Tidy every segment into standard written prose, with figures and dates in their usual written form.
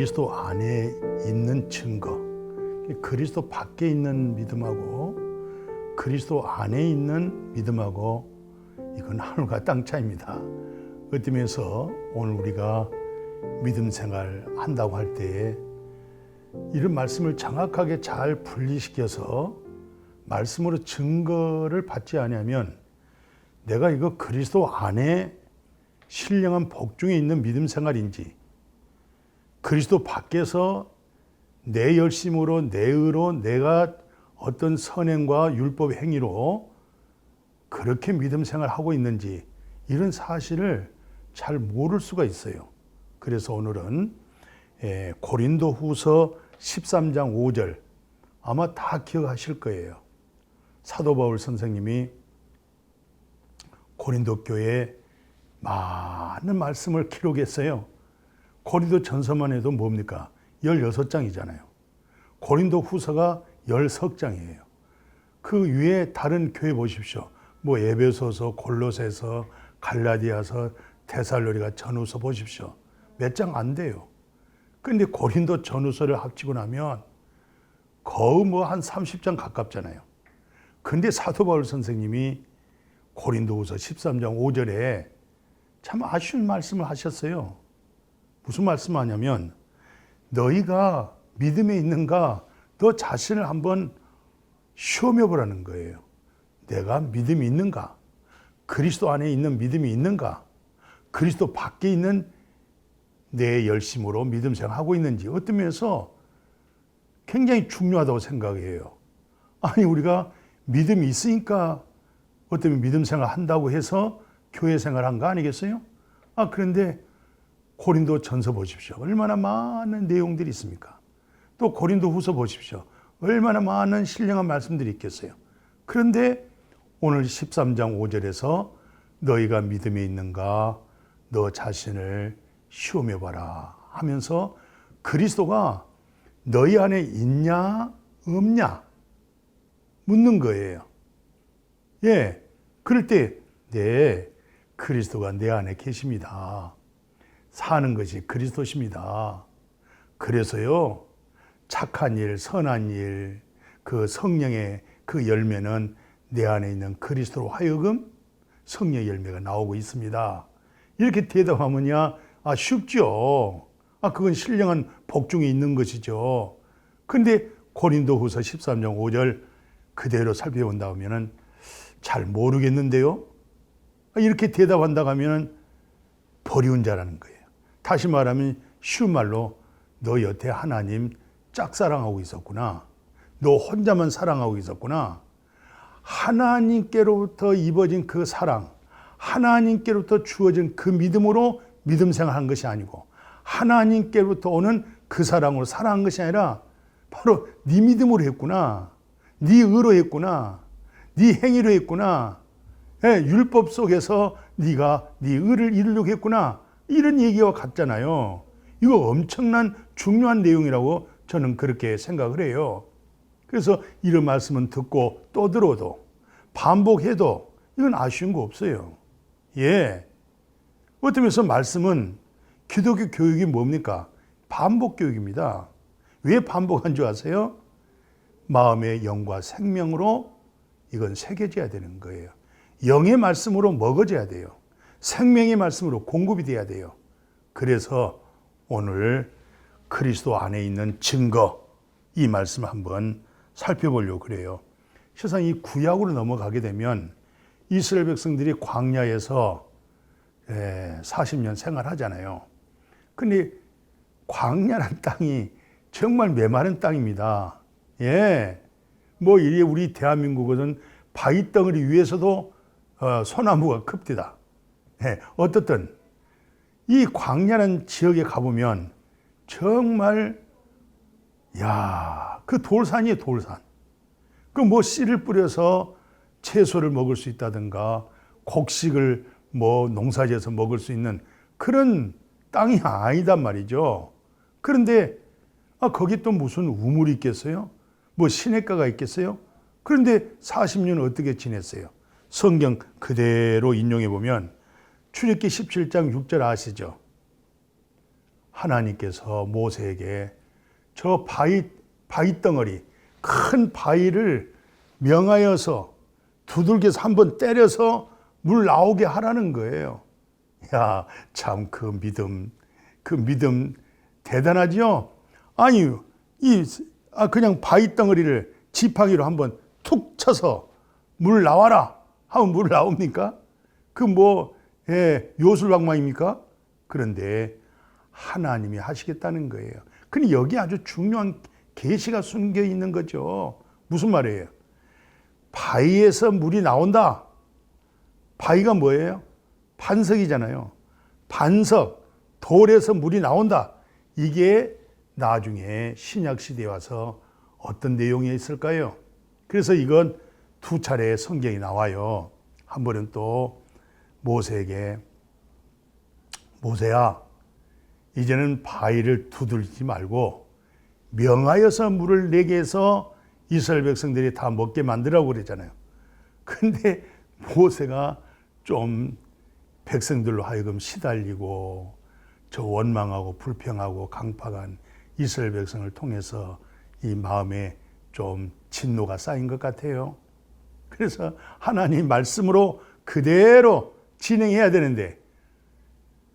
그리스도 안에 있는 증거, 그리스도 밖에 있는 믿음하고 그리스도 안에 있는 믿음하고 이건 하늘과 땅 차이입니다. 그 점에서 오늘 우리가 믿음 생활 한다고 할 때에 이런 말씀을 정확하게 잘 분리시켜서 말씀으로 증거를 받지 않으면 내가 이거 그리스도 안에 신령한 복중에 있는 믿음 생활인지 그리스도 밖에서 내 열심으로 내 의로 내가 어떤 선행과 율법 행위로 그렇게 믿음 생활하고 있는지 이런 사실을 잘 모를 수가 있어요. 그래서 오늘은 고린도후서 13장 5절 아마 다 기억하실 거예요. 사도 바울 선생님이 고린도 교회에 많은 말씀을 기록했어요. 고린도 전서만 해도 뭡니까? 16장이잖아요. 고린도 후서가 10석장이에요. 그 위에 다른 교회 보십시오. 뭐 에베소서, 골로새서, 갈라디아서, 데살로니가 전후서 보십시오. 몇 장 안 돼요. 근데 고린도 전후서를 합치고 나면 거의 뭐 한 30장 가깝잖아요. 근데 사도 바울 선생님이 고린도후서 13장 5절에 참 아쉬운 말씀을 하셨어요. 무슨 말씀을 하냐면 너희가 믿음에 있는가 너 자신을 한번 시험해 보라는 거예요. 내가 믿음이 있는가? 그리스도 안에 있는 믿음이 있는가? 그리스도 밖에 있는 내 열심으로 믿음 생활하고 있는지 어떤 면에서 굉장히 중요하다고 생각해요. 아니 우리가 믿음이 있으니까 어떤 믿음 생활 한다고 해서 교회 생활한 거 아니겠어요? 그런데 고린도 전서 보십시오. 얼마나 많은 내용들이 있습니까? 또 고린도 후서 보십시오. 얼마나 많은 신령한 말씀들이 있겠어요. 그런데 오늘 13장 5절에서 너희가 믿음이 있는가 너 자신을 시험해 봐라 하면서 그리스도가 너희 안에 있냐 없냐 묻는 거예요. 예, 그럴 때 네, 그리스도가 내 안에 계십니다. 사는 것이 그리스도십니다. 그래서요 착한 일, 선한 일, 그 성령의 그 열매는 내 안에 있는 그리스도로 하여금 성령의 열매가 나오고 있습니다. 이렇게 대답하면야 쉽죠. 그건 신령한 복중에 있는 것이죠. 근데 고린도후서 13장 5절 그대로 살펴본다면 잘 모르겠는데요. 이렇게 대답한다고 하면 버리운 자라는 거예요. 다시 말하면 쉬운 말로 너 여태 하나님 짝사랑하고 있었구나. 너 혼자만 사랑하고 있었구나. 하나님께로부터 입어진 그 사랑, 하나님께로부터 주어진 그 믿음으로 믿음 생활한 것이 아니고 하나님께로부터 오는 그 사랑으로 살아간 것이 아니라 바로 네 믿음으로 했구나. 네 의로 했구나. 네 행위로 했구나. 율법 속에서 네가 네 의를 이루려고 했구나. 이런 얘기와 같잖아요. 이거 엄청난 중요한 내용이라고 저는 그렇게 생각을 해요. 그래서 이런 말씀은 듣고 또 들어도 반복해도 이건 아쉬운 거 없어요. 예. 어떤 면에서 말씀은 기독교 교육이 뭡니까? 반복 교육입니다. 왜 반복한 줄 아세요? 마음의 영과 생명으로 이건 새겨져야 되는 거예요. 영의 말씀으로 먹어져야 돼요. 생명의 말씀으로 공급이 돼야 돼요. 그래서 오늘 그리스도 안에 있는 증거, 이 말씀 한번 살펴보려고 그래요. 세상 이 구약으로 넘어가게 되면 이스라엘 백성들이 광야에서 40년 생활하잖아요. 근데 광야란 땅이 정말 메마른 땅입니다. 예. 뭐 이게 우리 대한민국은 바위 덩어리 위에서도 소나무가 큽디다. 예. 어떻든 이 광야라는 지역에 가보면 정말 그 돌산이에요, 돌산. 그 뭐 씨를 뿌려서 채소를 먹을 수 있다든가 곡식을 뭐 농사지어서 먹을 수 있는 그런 땅이 아니단 말이죠. 그런데 거기 또 무슨 우물이 있겠어요? 뭐 시냇가가 있겠어요? 그런데 40년 어떻게 지냈어요? 성경 그대로 인용해 보면 출애굽기 17장 6절 아시죠? 하나님께서 모세에게 저 바위 덩어리, 큰 바위를 명하여서 두들겨서 한번 때려서 물 나오게 하라는 거예요. 야, 참 그 믿음 대단하죠? 아니, 그냥 바위 덩어리를 지팡이로 한번 툭 쳐서 물 나와라 하면 물 나옵니까? 요술방망입니까? 그런데 하나님이 하시겠다는 거예요. 근데 여기 아주 중요한 계시가 숨겨 있는 거죠. 무슨 말이에요? 바위에서 물이 나온다. 바위가 뭐예요? 반석이잖아요. 반석, 돌에서 물이 나온다. 이게 나중에 신약 시대에 와서 어떤 내용이 있을까요? 그래서 이건 두 차례 성경이 나와요. 한 번은 또 모세에게, 모세야, 이제는 바위를 두들기지 말고 명하여서 물을 내게 해서 이스라엘 백성들이 다 먹게 만들라고 그랬잖아요. 근데 모세가 좀 백성들로 하여금 시달리고 저 원망하고 불평하고 강팍한 이스라엘 백성을 통해서 이 마음에 좀 진노가 쌓인 것 같아요. 그래서 하나님 말씀으로 그대로 진행해야 되는데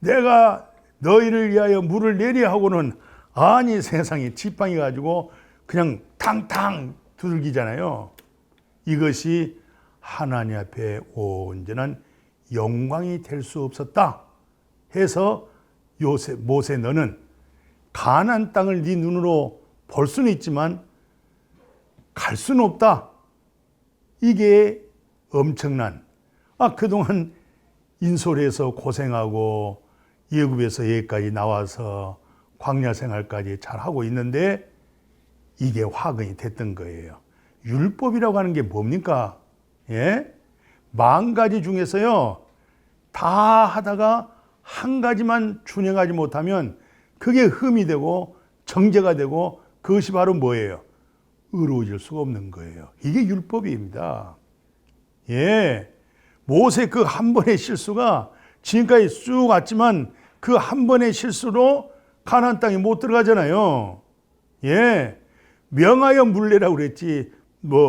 내가 너희를 위하여 물을 내려 하고는 아니 세상에 지팡이 가지고 그냥 탕탕 두들기잖아요. 이것이 하나님 앞에 온전한 영광이 될 수 없었다 해서 모세 너는 가나안 땅을 네 눈으로 볼 수는 있지만 갈 수는 없다. 이게 엄청난 그동안 인솔에서 고생하고 애굽에서 여기까지 나와서 광야 생활까지 잘하고 있는데 이게 화근이 됐던 거예요. 율법이라고 하는 게 뭡니까? 예? 10,000가지 중에서요 다 하다가 한 가지만 준행하지 못하면 그게 흠이 되고 정죄가 되고 그것이 바로 뭐예요? 의로워질 수가 없는 거예요. 이게 율법입니다. 예, 모세 그 한 번의 실수가 지금까지 쭉 왔지만 그 한 번의 실수로 가나안 땅에 못 들어가잖아요. 예, 명하여 물내라고 그랬지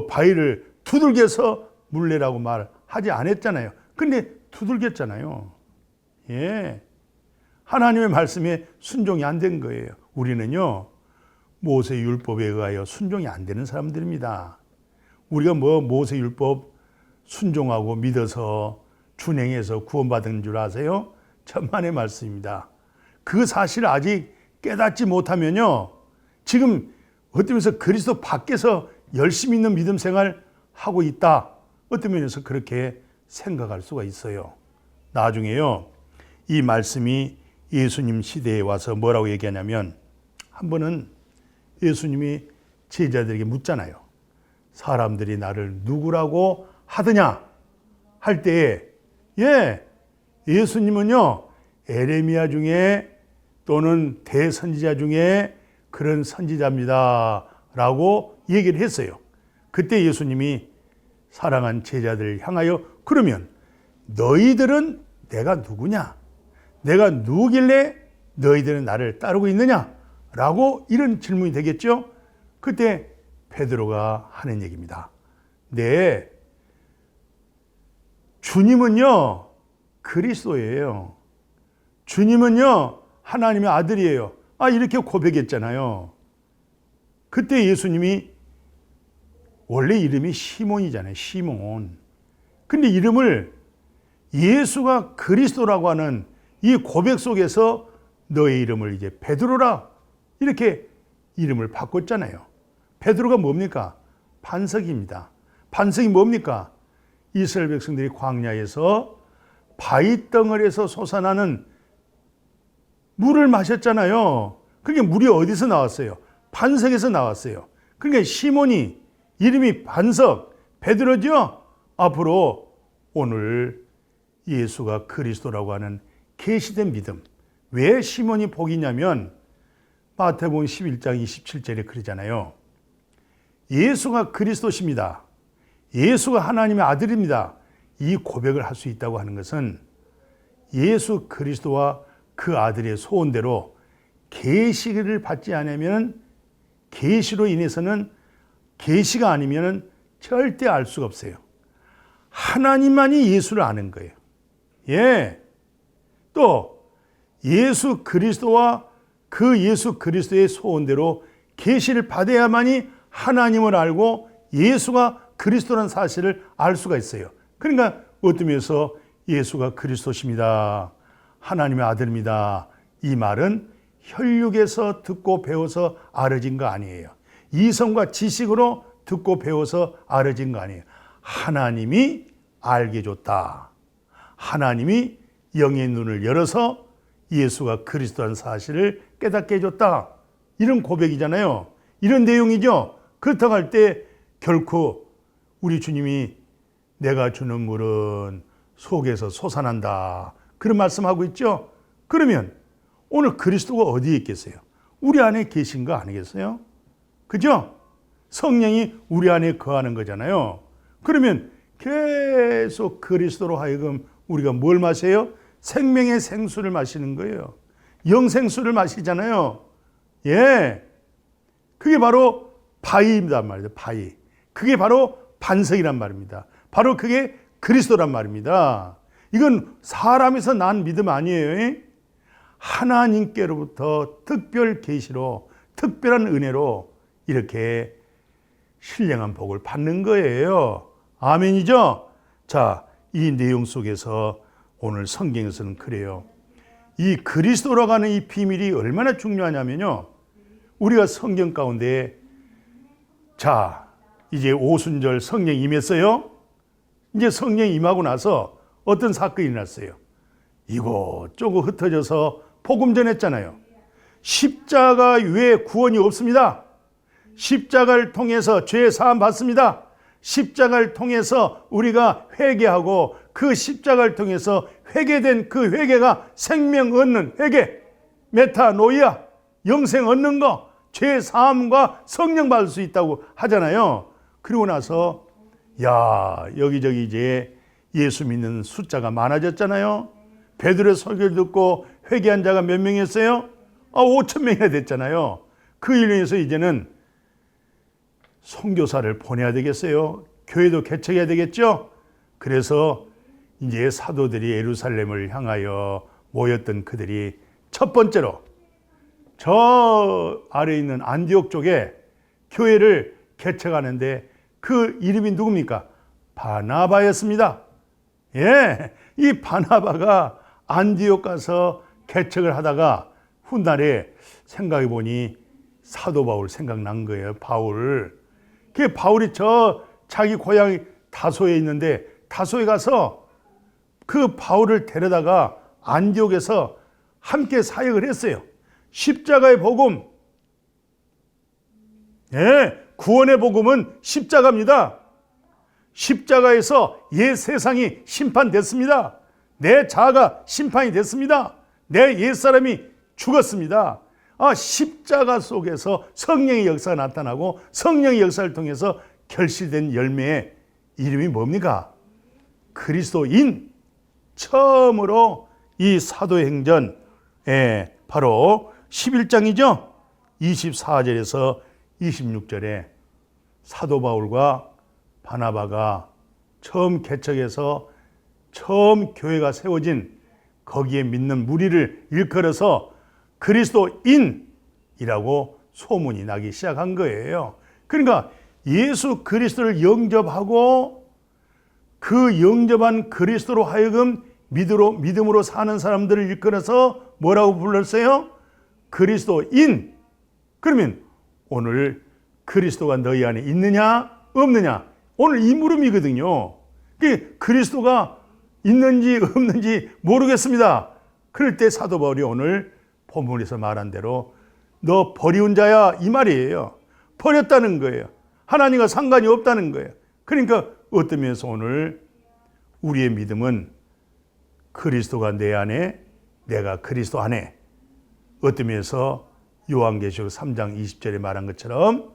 바위를 두들겨서 물내라고 말하지 않았잖아요. 근데 두들겼잖아요. 예, 하나님의 말씀에 순종이 안 된 거예요. 우리는요 모세 율법에 의하여 순종이 안 되는 사람들입니다. 우리가 모세 율법 순종하고 믿어서 준행해서 구원받은 줄 아세요? 천만의 말씀입니다. 그 사실을 아직 깨닫지 못하면요 지금 어떤 면에서 그리스도 밖에서 열심히 있는 믿음 생활 하고 있다. 어떤 면에서 그렇게 생각할 수가 있어요. 나중에요 이 말씀이 예수님 시대에 와서 뭐라고 얘기하냐면 한 번은 예수님이 제자들에게 묻잖아요. 사람들이 나를 누구라고 하더냐 할 때에 예수님은요 에레미야 중에 또는 대선지자 중에 그런 선지자입니다 라고 얘기를 했어요. 그때 예수님이 사랑한 제자들을 향하여 그러면 너희들은 내가 누구냐? 내가 누구길래 너희들은 나를 따르고 있느냐? 라고 이런 질문이 되겠죠? 그때 베드로가 하는 얘기입니다. 네, 주님은요 그리스도예요. 주님은요 하나님의 아들이에요. 이렇게 고백했잖아요. 그때 예수님이 원래 이름이 시몬이잖아요. 시몬. 근데 이름을 예수가 그리스도라고 하는 이 고백 속에서 너의 이름을 이제 베드로라 이렇게 이름을 바꿨잖아요. 베드로가 뭡니까? 반석입니다. 반석이 뭡니까? 이스라엘 백성들이 광야에서 바위 덩어리에서 솟아나는 물을 마셨잖아요. 그게 물이 어디서 나왔어요? 반석에서 나왔어요. 그러니까 시몬이 이름이 반석, 베드로죠? 앞으로 오늘 예수가 그리스도라고 하는 계시된 믿음. 왜 시몬이 복이냐면 마태복음 11장 27절에 그러잖아요. 예수가 그리스도십니다. 예수가 하나님의 아들입니다. 이 고백을 할 수 있다고 하는 것은 예수 그리스도와 그 아들의 소원대로 계시를 받지 않으면 계시로 인해서는 계시가 아니면 절대 알 수가 없어요. 하나님만이 예수를 아는 거예요. 예. 또 예수 그리스도와 그 예수 그리스도의 소원대로 계시를 받아야만이 하나님을 알고 예수가 그리스도라는 사실을 알 수가 있어요. 그러니까 어떤 면에서 예수가 그리스도십니다, 하나님의 아들입니다, 이 말은 혈육에서 듣고 배워서 알아진 거 아니에요. 이성과 지식으로 듣고 배워서 알아진 거 아니에요. 하나님이 알게 줬다. 하나님이 영의 눈을 열어서 예수가 그리스도라는 사실을 깨닫게 해줬다. 이런 고백이잖아요. 이런 내용이죠. 그렇다고 할 때 결코 우리 주님이 내가 주는 물은 속에서 솟아난다, 그런 말씀하고 있죠. 그러면 오늘 그리스도가 어디에 있겠어요? 우리 안에 계신 거 아니겠어요? 그죠? 성령이 우리 안에 거하는 거잖아요. 그러면 계속 그리스도로 하여금 우리가 뭘 마셔요? 생명의 생수를 마시는 거예요. 영생수를 마시잖아요. 예. 그게 바로 바위입니다 말이죠. 바위. 그게 바로 반석이란 말입니다. 바로 그게 그리스도란 말입니다. 이건 사람에서 난 믿음 아니에요. 하나님께로부터 특별 계시로, 특별한 은혜로 이렇게 신령한 복을 받는 거예요. 아멘이죠? 자, 이 내용 속에서 오늘 성경에서는 그래요. 이 그리스도라고 하는 이 비밀이 얼마나 중요하냐면요, 우리가 성경 가운데, 자, 이제 오순절 성령 임했어요. 이제 성령 임하고 나서 어떤 사건이 일어났어요. 이곳저곳 흩어져서 복음 전했잖아요. 십자가 외에 구원이 없습니다. 십자가를 통해서 죄 사함 받습니다. 십자가를 통해서 우리가 회개하고 그 십자가를 통해서 회개된 그 회개가 생명 얻는 회개, 메타노이아, 영생 얻는 거, 죄 사함과 성령 받을 수 있다고 하잖아요. 그리고 나서 여기저기 이제 예수 믿는 숫자가 많아졌잖아요. 베드로의 설교를 듣고 회개한 자가 몇 명이었어요? 5,000명이나 됐잖아요. 그 일로 인해서 이제는 선교사를 보내야 되겠어요. 교회도 개척해야 되겠죠. 그래서 이제 사도들이 예루살렘을 향하여 모였던 그들이 첫 번째로 저 아래에 있는 안디옥 쪽에 교회를 개척하는데 그 이름이 누굽니까? 바나바였습니다. 예, 이 바나바가 안디옥 가서 개척을 하다가 훗날에 생각해 보니 사도 바울 생각난 거예요. 그 바울이 저 자기 고향 다소에 있는데 다소에 가서 그 바울을 데려다가 안디옥에서 함께 사역을 했어요. 십자가의 복음, 예, 구원의 복음은 십자가입니다. 십자가에서 옛 세상이 심판됐습니다. 내 자아가 심판이 됐습니다. 내 옛사람이 죽었습니다. 십자가 속에서 성령의 역사가 나타나고 성령의 역사를 통해서 결실된 열매의 이름이 뭡니까? 그리스도인. 처음으로 이 사도행전 바로 11장이죠. 24절에서 26절에 사도 바울과 바나바가 처음 개척해서 처음 교회가 세워진 거기에 믿는 무리를 일컬어서 그리스도인이라고 소문이 나기 시작한 거예요. 그러니까 예수 그리스도를 영접하고 그 영접한 그리스도로 하여금 믿음으로 사는 사람들을 일컬어서 뭐라고 불렀어요? 그리스도인. 그러면 오늘 그리스도가 너희 안에 있느냐 없느냐, 오늘 이 물음이거든요. 그리스도가 있는지 없는지 모르겠습니다. 그럴 때 사도 바울이 오늘 본문에서 말한 대로 너 버리운 자야, 이 말이에요. 버렸다는 거예요. 하나님과 상관이 없다는 거예요. 그러니까 어떤 면에서 오늘 우리의 믿음은 그리스도가 내 안에, 내가 그리스도 안에, 어떤 면에서 요한계시록 3장 20절에 말한 것처럼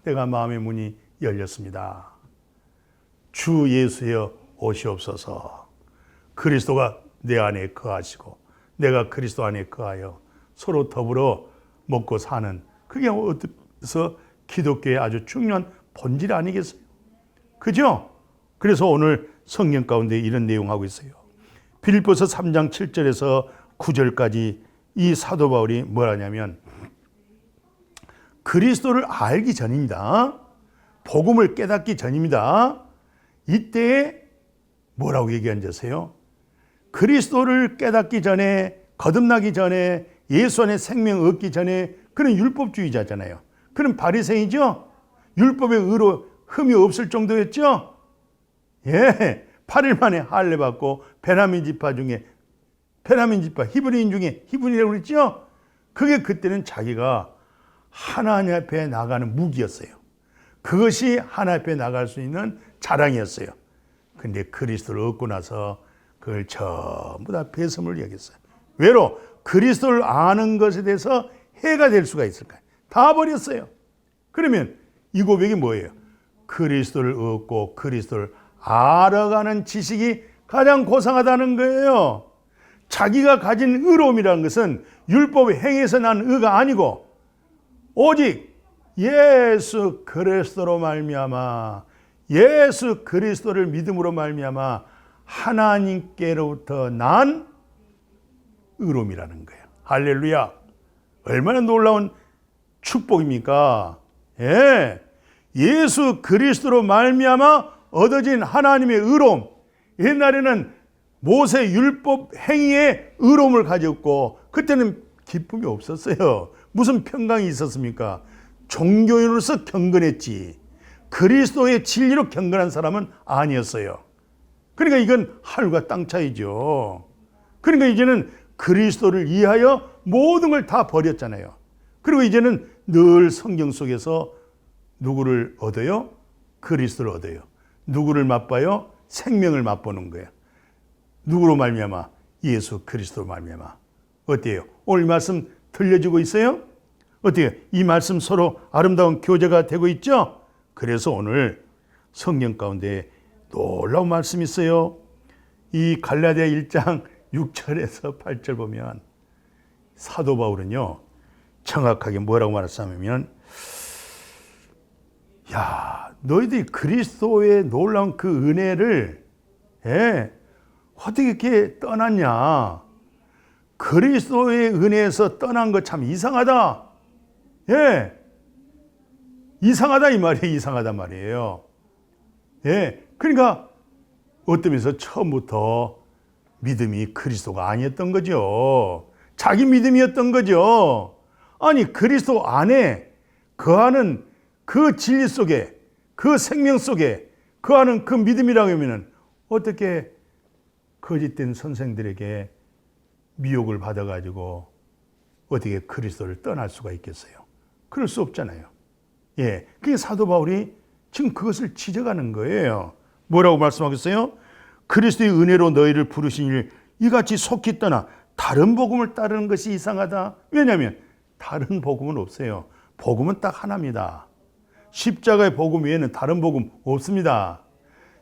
내가 마음의 문이 열렸습니다. 주 예수여 오시옵소서. 그리스도가 내 안에 거하시고 내가 그리스도 안에 거하여 서로 더불어 먹고 사는, 그게 어디서 기독교의 아주 중요한 본질 아니겠어요? 그죠? 그래서 오늘 성경 가운데 이런 내용하고 있어요. 빌립보서 3장 7절에서 9절까지 이 사도 바울이 뭐라냐면, 그리스도를 알기 전입니다. 복음을 깨닫기 전입니다. 이때에 뭐라고 얘기한다세요? 그리스도를 깨닫기 전에, 거듭나기 전에, 예수 안에 생명 얻기 전에 그는 율법주의자잖아요. 그는 바리새인이죠. 율법의 의로 흠이 없을 정도였죠. 예, 8일 만에 할례 받고 베냐민 지파 히브리인 중에 히브리라고 그랬죠. 그게 그때는 자기가 하나님 앞에 나가는 무기였어요. 그것이 하나님 앞에 나갈 수 있는 자랑이었어요. 근데 그리스도를 얻고 나서 그걸 전부 다 배설물로 여겼어요. 왜로? 그리스도를 아는 것에 대해서 해가 될 수가 있을까요? 다 버렸어요. 그러면 이 고백이 뭐예요? 그리스도를 얻고 그리스도를 알아가는 지식이 가장 고상하다는 거예요. 자기가 가진 의로움이라는 것은 율법의 행위에서 난 의가 아니고 오직 예수 그리스도로 말미암아, 예수 그리스도를 믿음으로 말미암아 하나님께로부터 난 의로움이라는 거예요. 할렐루야. 얼마나 놀라운 축복입니까? 예. 예수 그리스도로 말미암아 얻어진 하나님의 의로움. 옛날에는 모세 율법 행위의 의로움을 가졌고 그때는 기쁨이 없었어요. 무슨 평강이 있었습니까? 종교인으로서 경건했지 그리스도의 진리로 경건한 사람은 아니었어요. 그러니까 이건 하늘과 땅 차이죠. 그러니까 이제는 그리스도를 이해하여 모든 걸 다 버렸잖아요. 그리고 이제는 늘 성경 속에서 누구를 얻어요? 그리스도를 얻어요. 누구를 맛봐요? 생명을 맛보는 거예요. 누구로 말미암아? 예수 그리스도로 말미암아. 어때요? 오늘 말씀 들려주고 있어요? 어때요? 이 말씀 서로 아름다운 교제가 되고 있죠? 그래서 오늘 성경 가운데 놀라운 말씀이 있어요. 이 갈라디아 1장 6절에서 8절 보면 사도 바울은요 정확하게 뭐라고 말했냐면, 야, 너희들이 그리스도의 놀라운 그 은혜를 어떻게 이렇게 떠났냐? 그리스도의 은혜에서 떠난 거 참 이상하다. 예, 이상하다 이 말이에요. 이상하다 말이에요. 예, 그러니까 어떤 면에서 처음부터 믿음이 그리스도가 아니었던 거죠. 자기 믿음이었던 거죠. 아니 그리스도 안에 거하는 그 진리 속에, 그 생명 속에 거하는 그 믿음이라고 하면 어떻게 거짓된 선생들에게 미혹을 받아가지고 어떻게 그리스도를 떠날 수가 있겠어요? 그럴 수 없잖아요. 예, 그게 사도 바울이 지금 그것을 지적하는 거예요. 뭐라고 말씀하겠어요? 그리스도의 은혜로 너희를 부르신 일 이같이 속히 떠나 다른 복음을 따르는 것이 이상하다. 왜냐하면 다른 복음은 없어요. 복음은 딱 하나입니다. 십자가의 복음 외에는 다른 복음 없습니다.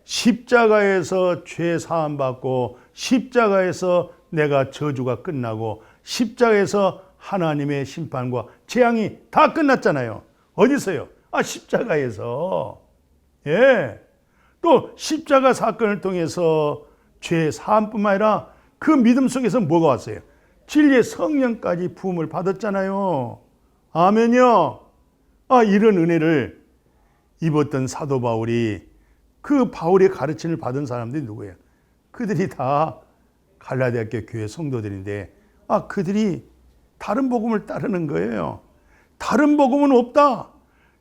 십자가에서 죄 사함 받고 십자가에서 내가 저주가 끝나고 십자가에서 하나님의 심판과 재앙이 다 끝났잖아요. 어디서요? 십자가에서. 예. 또 십자가 사건을 통해서 죄 사함뿐만 아니라 그 믿음 속에서 뭐가 왔어요? 진리의 성령까지 부음을 받았잖아요. 아멘요. 이런 은혜를 입었던 사도 바울이, 그 바울의 가르침을 받은 사람들이 누구예요? 그들이 다 갈라디아 교회 성도들인데 그들이 다른 복음을 따르는 거예요. 다른 복음은 없다.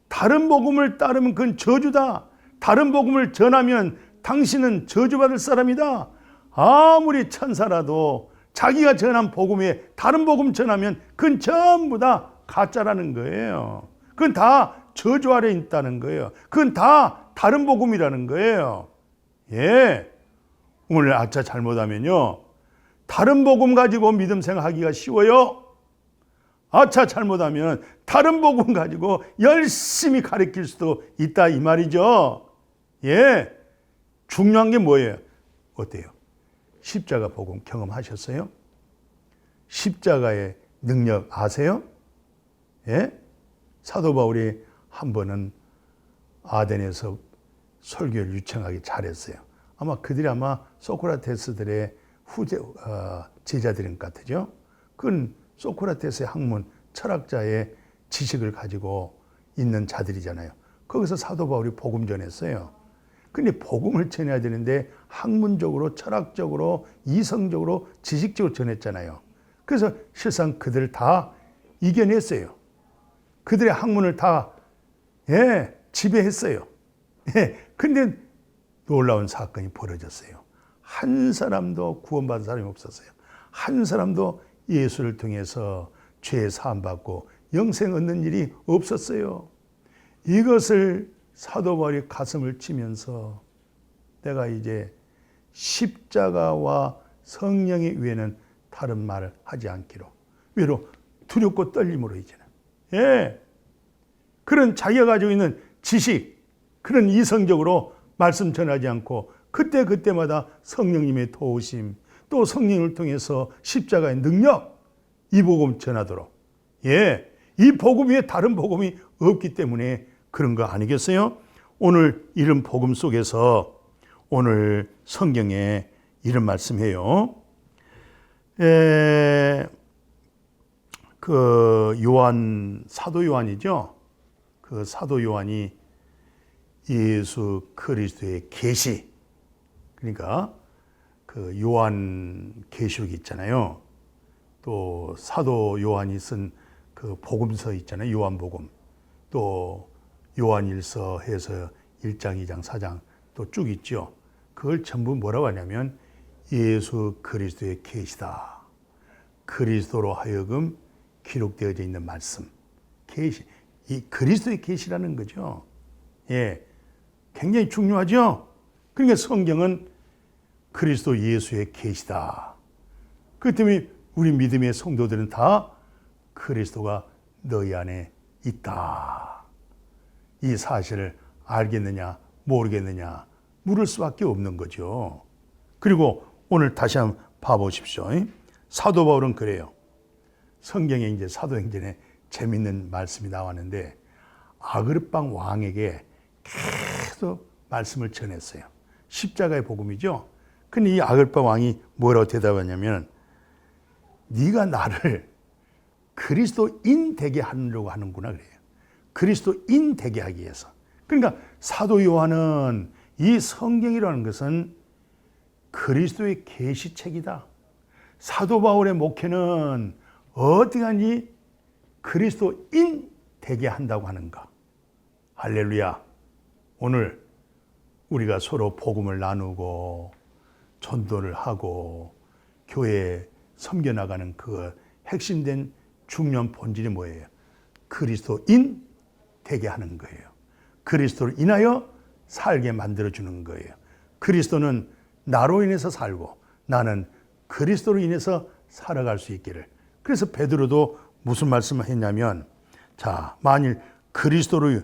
다른 복음을 따르면 그건 저주다. 다른 복음을 전하면 당신은 저주받을 사람이다. 아무리 천사라도 자기가 전한 복음에 다른 복음 전하면 그건 전부 다 가짜라는 거예요. 그건 다 저주 아래 있다는 거예요. 그건 다 다른 복음이라는 거예요. 예. 오늘 잘못하면요, 다른 복음 가지고 믿음 생활하기가 쉬워요. 잘못하면 다른 복음 가지고 열심히 가르칠 수도 있다 이 말이죠. 예. 중요한 게 뭐예요? 어때요? 십자가 복음 경험하셨어요? 십자가에 능력 아세요? 예? 사도 바울이 한 번은 아덴에서 설교를 유창하게 잘했어요. 아마 그들이 소크라테스들의 제자들인 것 같죠. 그건 소크라테스의 학문, 철학자의 지식을 가지고 있는 자들이잖아요. 거기서 사도 바울이 복음 전했어요. 근데 복음을 전해야 되는데 학문적으로, 철학적으로, 이성적으로, 지식적으로 전했잖아요. 그래서 실상 그들을 다 이겨냈어요. 그들의 학문을 다 지배했어요. 근데 놀라운 사건이 벌어졌어요. 한 사람도 구원받은 사람이 없었어요. 한 사람도 예수를 통해서 죄 사함 받고 영생 얻는 일이 없었어요. 이것을 사도 바울이 가슴을 치면서 내가 이제 십자가와 성령의 위에는 다른 말을 하지 않기로, 위로 두렵고 떨림으로 이제는 그런 자기가 가지고 있는 지식, 그런 이성적으로 말씀 전하지 않고 그때마다 성령님의 도우심, 또 성령을 통해서 십자가의 능력, 이 복음 전하도록. 이 복음 위에 다른 복음이 없기 때문에 그런 거 아니겠어요? 오늘 이런 복음 속에서 오늘 성경에 이런 말씀해요. 사도 요한이죠. 그 사도 요한이 예수 그리스도의 계시, 그러니까 그 요한 계시록 있잖아요. 또 사도 요한이 쓴 그 복음서 있잖아요. 요한복음. 또 요한일서 해서 1장, 2장, 4장 또 쭉 있죠. 그걸 전부 뭐라고 하냐면 예수 그리스도의 계시다. 그리스도로 하여금 기록되어져 있는 말씀. 계시. 이 그리스도의 계시라는 거죠. 굉장히 중요하죠. 그러니까 성경은 그리스도 예수의 계시다. 그렇기 때문에 우리 믿음의 성도들은 다 그리스도가 너희 안에 있다. 이 사실을 알겠느냐 모르겠느냐 물을 수밖에 없는 거죠. 그리고 오늘 다시 한번 봐보십시오. 사도 바울은 그래요. 성경에 이제 사도행전에 재밌는 말씀이 나왔는데 아그리빵 왕에게 계속 말씀을 전했어요. 십자가의 복음이죠. 근데 이 아그리빵 왕이 뭐라고 대답하냐면 네가 나를 그리스도인 되게 하려고 하는구나 그래요. 그리스도인 되게 하기 위해서. 그러니까 사도 요한은 이 성경이라는 것은 그리스도의 계시책이다. 사도 바울의 목회는 어디가니 그리스도인 되게 한다고 하는가. 할렐루야. 오늘 우리가 서로 복음을 나누고 전도를 하고 교회에 섬겨나가는 그 핵심된 중요한 본질이 뭐예요? 그리스도인 되게 하는 거예요. 그리스도를 인하여 살게 만들어주는 거예요. 그리스도는 나로 인해서 살고 나는 그리스도로 인해서 살아갈 수 있기를. 그래서 베드로도 무슨 말씀을 했냐면 자, 만일 그리스도로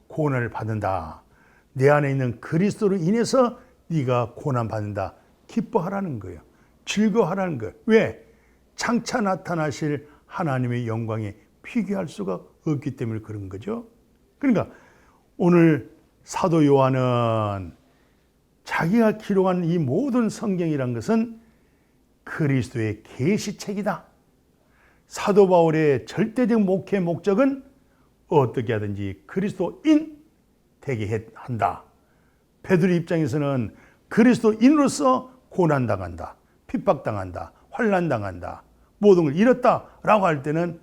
고난을 받는다. 내 안에 있는 그리스도로 인해서 네가 고난 받는다. 기뻐하라는 거예요. 즐거워하라는 거예요. 왜? 장차 나타나실 하나님의 영광에 비교할 수가 없기 때문에 그런 거죠. 그러니까 오늘 사도 요한은 자기가 기록한 이 모든 성경이란 것은 그리스도의 계시책이다. 사도 바울의 절대적 목회 목적은 어떻게 하든지 그리스도인 되게 한다. 베드로 입장에서는 그리스도인으로서 고난당한다. 핍박당한다. 환난당한다. 모든 걸 잃었다라고 할 때는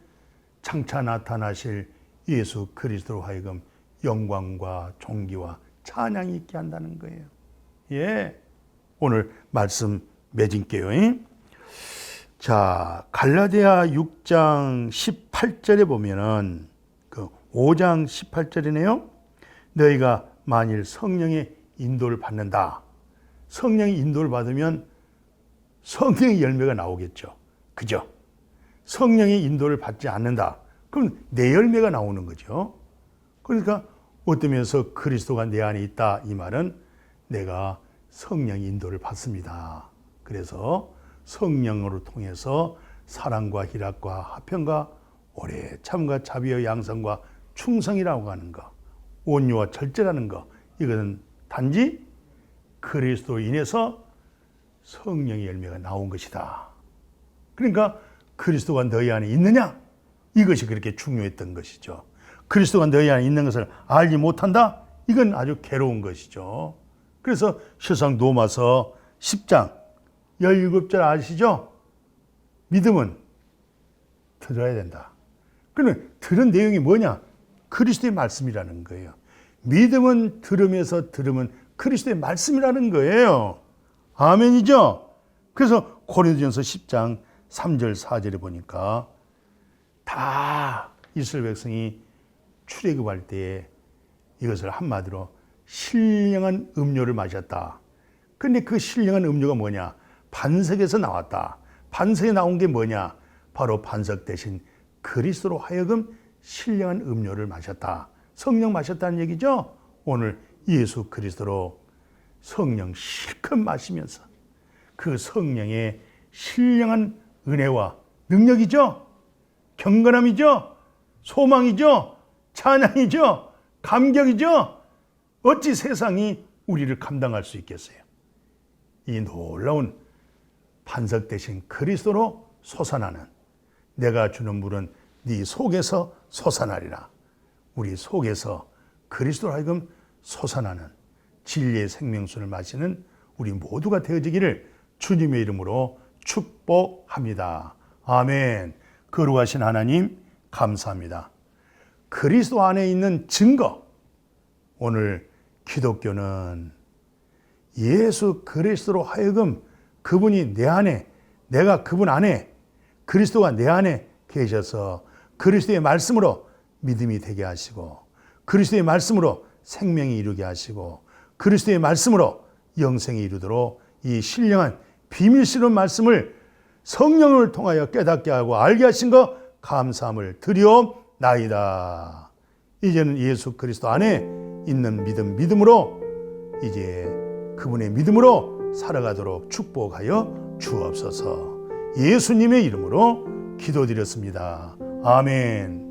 장차 나타나실 예수 그리스도로 하여금 영광과 존귀와 찬양이 있게 한다는 거예요. 오늘 말씀 맺을게요. 자, 갈라디아 6장 18절에 보면은 그 5장 18절이네요. 너희가 만일 성령의 인도를 받는다. 성령의 인도를 받으면 성령의 열매가 나오겠죠. 그죠? 성령의 인도를 받지 않는다. 그럼 내 열매가 나오는 거죠. 그러니까 어떤 면에서 그리스도가 내 안에 있다. 이 말은 내가 성령의 인도를 받습니다. 그래서 성령으로 통해서 사랑과 희락과 화평과 오래 참과 자비와 양선과 충성이라고 하는 것, 온유와 절제라는 것, 이것은 단지 그리스도로 인해서 성령의 열매가 나온 것이다. 그러니까 그리스도가 너희 안에 있느냐? 이것이 그렇게 중요했던 것이죠. 그리스도가 너희 안에 있는 것을 알지 못한다? 이건 아주 괴로운 것이죠. 그래서 실상 로마서 10장 17절 아시죠? 믿음은 들어야 된다. 그러면 들은 내용이 뭐냐? 그리스도의 말씀이라는 거예요. 믿음은 들으면서 들으면 그리스도의 말씀이라는 거예요. 아멘이죠? 그래서 고린도전서 10장 3절 4절에 보니까 다 이스라엘 백성이 출애굽할 때에 이것을 한마디로 신령한 음료를 마셨다. 근데 그 신령한 음료가 뭐냐? 반석에서 나왔다. 반석에 나온 게 뭐냐? 바로 반석 대신 그리스도로 하여금 신령한 음료를 마셨다. 성령 마셨다는 얘기죠? 오늘 예수 그리스도로 성령 실컷 마시면서 그 성령의 신령한 은혜와 능력이죠? 경건함이죠? 소망이죠? 찬양이죠? 감격이죠? 어찌 세상이 우리를 감당할 수 있겠어요? 이 놀라운 반석 대신 그리스도로 솟아나는 내가 주는 물은 네 속에서 솟아나리라. 우리 속에서 그리스도로 하여금 솟아나는 진리의 생명수를 마시는 우리 모두가 되어지기를 주님의 이름으로 축복합니다. 아멘. 거룩하신 하나님 감사합니다. 그리스도 안에 있는 증거. 오늘 기독교는 예수 그리스도로 하여금 그분이 내 안에, 내가 그분 안에, 그리스도가 내 안에 계셔서 그리스도의 말씀으로 믿음이 되게 하시고 그리스도의 말씀으로 생명이 이루게 하시고 그리스도의 말씀으로 영생이 이루도록 이 신령한 비밀스러운 말씀을 성령을 통하여 깨닫게 하고 알게 하신 것 감사함을 드리옵나이다. 이제는 예수 그리스도 안에 있는 믿음으로 이제 그분의 믿음으로 살아가도록 축복하여 주옵소서. 예수님의 이름으로 기도드렸습니다. 아멘.